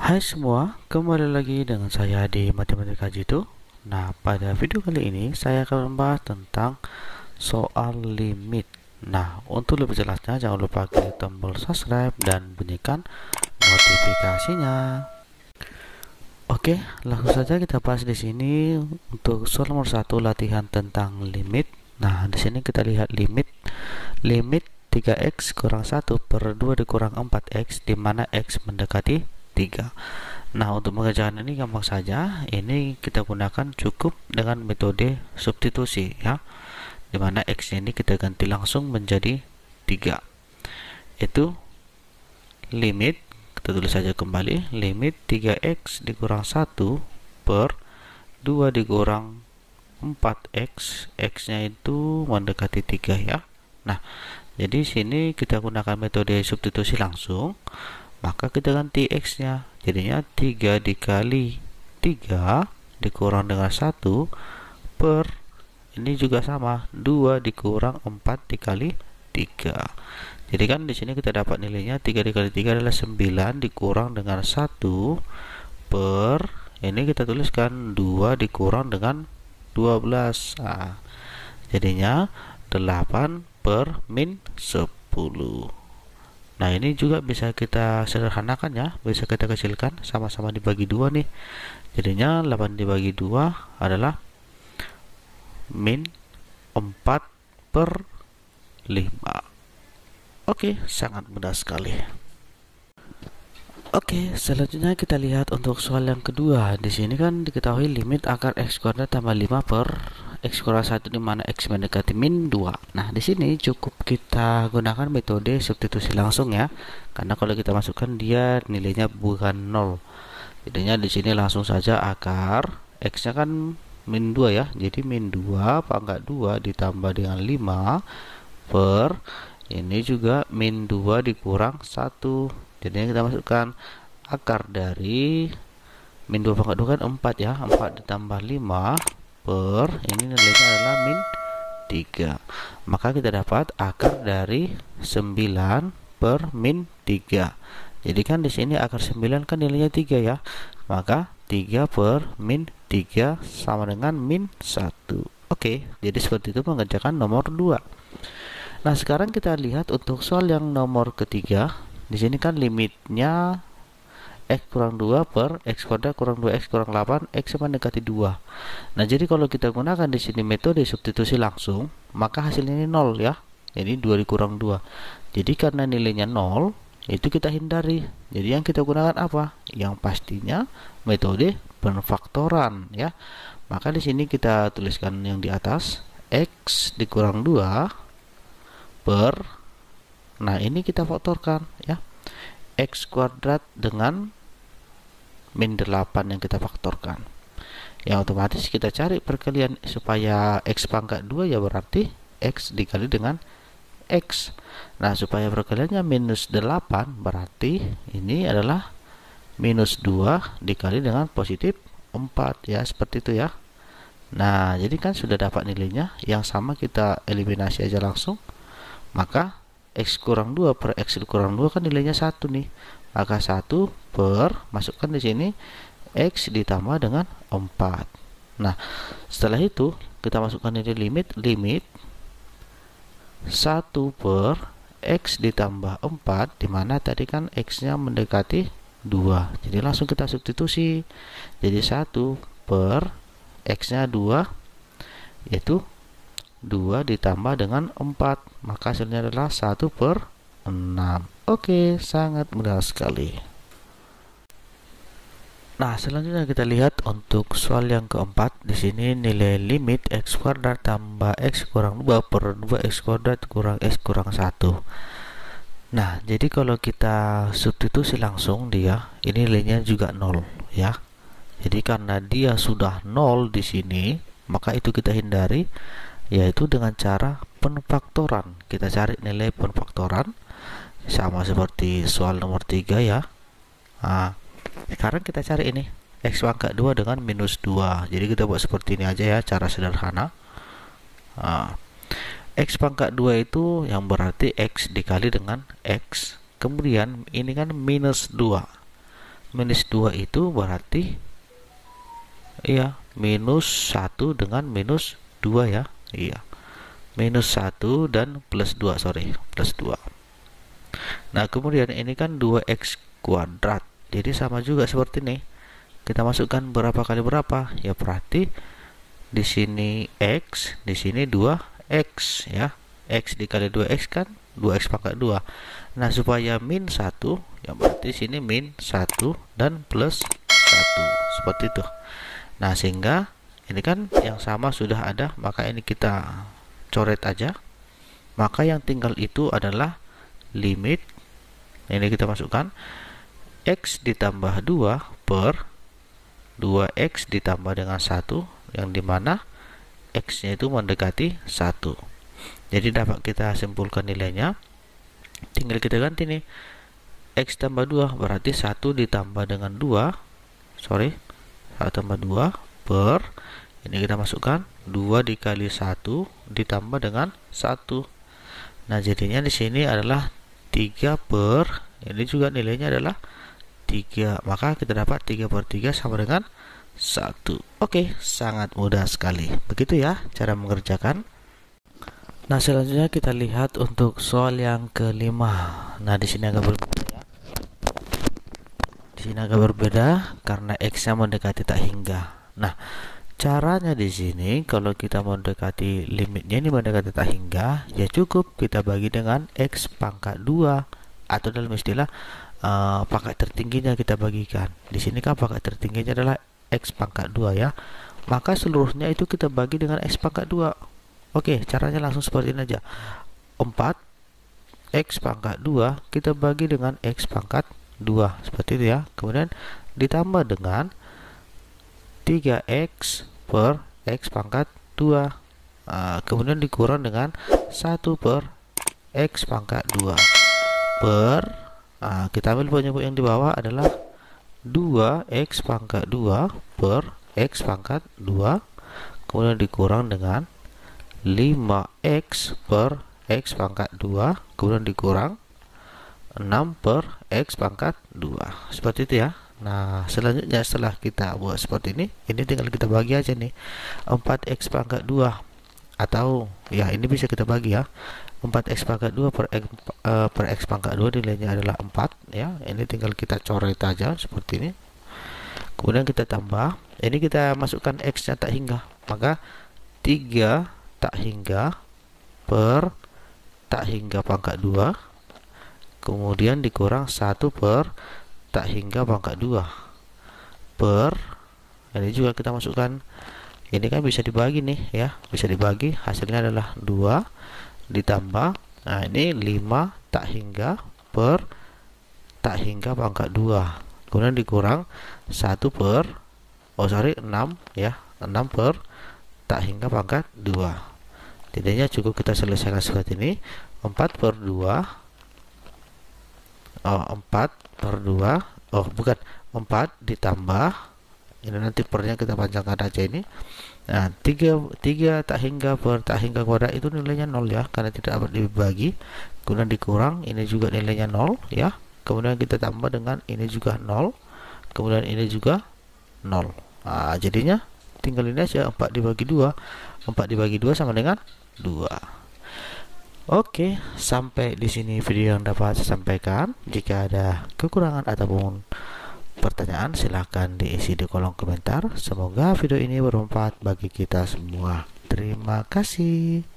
Hai semua, kembali lagi dengan saya di Matematika Jitu. Nah, pada video kali ini saya akan membahas tentang soal limit. Nah, untuk lebih jelasnya jangan lupa klik tombol subscribe dan bunyikan notifikasinya. Oke, langsung saja kita bahas di sini untuk soal nomor 1 latihan tentang limit. Nah, di sini kita lihat limit 3x kurang 1 per 2 dikurang 4x di mana x mendekati 3. Nah, untuk mengerjakan ini gampang saja. Ini kita gunakan cukup dengan metode substitusi ya. Dimana x ini kita ganti langsung menjadi 3. Itu limit, kita tulis saja kembali, limit 3x dikurang 1 per 2 dikurang 4x, x-nya itu mendekati 3 ya. Nah, jadi sini kita gunakan metode substitusi langsung. Maka kita ganti x-nya, jadinya 3 dikali 3 dikurang dengan 1 per, ini juga sama, 2 dikurang 4 dikali 3. Jadi kan di sini kita dapat nilainya 3 dikali 3 adalah 9 dikurang dengan 1 per, ini kita tuliskan 2 dikurang dengan 12. Nah, jadinya 8 per min 10. Nah, ini juga bisa kita sederhanakan ya, bisa kita kecilkan, sama-sama dibagi 2 nih. Jadinya 8 dibagi 2 adalah min 4 per 5. Oke, sangat mudah sekali. Oke, selanjutnya kita lihat untuk soal yang kedua. Di sini kan diketahui limit akar x kuadrat tambah 5 per x kurang 1 di mana x mendekati min 2. Nah, di sini cukup kita gunakan metode substitusi langsung ya. Karena kalau kita masukkan dia nilainya bukan 0. Jadinya di sini langsung saja akar x-nya kan min 2 ya. Jadi min 2 pangkat 2 ditambah dengan 5 per, ini juga min 2 dikurang 1. Jadinya kita masukkan akar dari min 2 pangkat 2 kan 4 ya. 4 ditambah 5 per, ini nilainya adalah min 3. Maka kita dapat akar dari 9 per min 3. Jadi kan di sini akar 9 kan nilainya 3 ya. Maka 3 per min 3 sama dengan min 1. Oke, jadi seperti itu mengerjakan nomor 2. Nah, sekarang kita lihat untuk soal yang nomor ketiga. Di sini kan limitnya x kurang 2 per x kuadrat kurang 2x kurang 8, x mendekati 2. Nah, jadi kalau kita gunakan di sini metode substitusi langsung, maka hasilnya ini 0 ya. Jadi 2 dikurang 2. Jadi karena nilainya 0, itu kita hindari. Jadi yang kita gunakan apa? Yang pastinya metode penfaktoran ya. Maka di sini kita tuliskan yang di atas, x dikurang 2 per, nah ini kita faktorkan ya, x kuadrat dengan min 8 yang kita faktorkan. Yang otomatis kita cari perkalian supaya x pangkat 2 ya, berarti x dikali dengan x. Nah, supaya perkaliannya minus 8 berarti ini adalah minus 2 dikali dengan positif 4 ya, seperti itu ya. Nah, jadi kan sudah dapat nilainya, yang sama kita eliminasi aja langsung. Maka x kurang 2 per x kurang 2 kan nilainya 1 nih. Maka 1 per, masukkan di sini x ditambah dengan 4. Nah, setelah itu kita masukkan nilai limit 1 per x ditambah 4, dimana tadi kan x-nya mendekati 2. Jadi langsung kita substitusi. Jadi 1 per x-nya 2, yaitu 2 ditambah dengan 4, maka hasilnya adalah 1 per 6. Oke, sangat mudah sekali. Nah, selanjutnya kita lihat untuk soal yang keempat. Di sini nilai limit x kuadrat tambah x kurang 2 per 2x kuadrat kurang x kurang 1. Nah, jadi kalau kita substitusi langsung dia, ini nilainya juga 0 ya. Jadi karena dia sudah 0 di sini, maka itu kita hindari, yaitu dengan cara penfaktoran. Kita cari nilai penfaktoran sama seperti soal nomor 3 ya. Nah, sekarang kita cari ini x pangkat 2 dengan minus 2. Jadi kita buat seperti ini aja ya, cara sederhana. Nah, x pangkat 2 itu yang berarti x dikali dengan x, kemudian ini kan minus 2. minus 2 itu berarti iya minus 1 dengan minus 2 ya. Iya, minus 1 dan plus 2, sorry, plus 2. Nah kemudian ini kan 2x kuadrat, jadi sama juga seperti ini. Kita masukkan berapa kali berapa ya, berarti di sini x, di sini 2x ya. X dikali 2x kan 2x pangkat 2. Nah supaya min 1 ya, berarti sini min 1 dan plus 1 seperti itu. Nah sehingga ini kan yang sama sudah ada, maka ini kita coret aja. Maka yang tinggal itu adalah limit, ini kita masukkan x ditambah 2 per 2x ditambah dengan 1, yang dimana x nya itu mendekati 1. Jadi dapat kita simpulkan nilainya, tinggal kita ganti nih, x tambah 2 berarti 1 ditambah dengan 2, sorry, 1 tambah 2 per, ini kita masukkan 2 dikali 1 ditambah dengan 1. Nah jadinya di sini adalah 3 per, ini juga nilainya adalah 3, maka kita dapat 3 per 3 sama dengan 1. Oke, sangat mudah sekali. Begitu ya cara mengerjakan. Nah selanjutnya kita lihat untuk soal yang kelima. Nah di sini agak berbeda ya. Di sini agak berbeda karena x-nya mendekati tak hingga. Nah caranya di sini kalau kita mendekati limitnya ini mendekati tak hingga, ya cukup kita bagi dengan x pangkat 2, atau dalam istilah pangkat tertingginya kita bagikan. Di sini kan pangkat tertingginya adalah x pangkat 2 ya. Maka seluruhnya itu kita bagi dengan x pangkat 2. Oke, caranya langsung seperti ini aja. 4 x pangkat 2 kita bagi dengan x pangkat 2 seperti itu ya. Kemudian ditambah dengan 3x per x pangkat 2. Kemudian dikurang dengan 1 per x pangkat 2 per, kita ambil penyebut yang di bawah adalah 2x pangkat 2 per x pangkat 2, kemudian dikurang dengan 5x per x pangkat 2, kemudian dikurang 6 per x pangkat 2. Seperti itu ya. Nah selanjutnya setelah kita buat seperti ini tinggal kita bagi aja nih, 4x pangkat 2, atau ya ini bisa kita bagi ya, 4x pangkat 2 per x pangkat 2 nilainya adalah 4 ya. Ini tinggal kita coret aja seperti ini. Kemudian kita tambah, ini kita masukkan x nya tak hingga, maka 3 tak hingga per tak hingga pangkat 2, kemudian dikurang 1 per tak hingga pangkat 2 per, ini juga kita masukkan, ini kan bisa dibagi nih ya, bisa dibagi, hasilnya adalah 2 ditambah, nah ini 5 tak hingga per tak hingga pangkat 2, kemudian dikurang 1 per, 6 ya, 6 per tak hingga pangkat 2. Jadinya cukup kita selesaikan seperti ini, 4 per 2, 4 ditambah, ini nanti pernya kita panjangkan aja ini. Nah 3 tak hingga per tak hingga kuadrat itu nilainya 0 ya, karena tidak dapat dibagi. Kemudian dikurang, ini juga nilainya 0 ya. Kemudian kita tambah dengan ini juga 0, kemudian ini juga 0. Nah jadinya tinggal ini aja, 4 dibagi 2, 4 dibagi 2 sama dengan 2. Oke, sampai di sini video yang dapat saya sampaikan. Jika ada kekurangan ataupun pertanyaan, silahkan diisi di kolom komentar. Semoga video ini bermanfaat bagi kita semua. Terima kasih.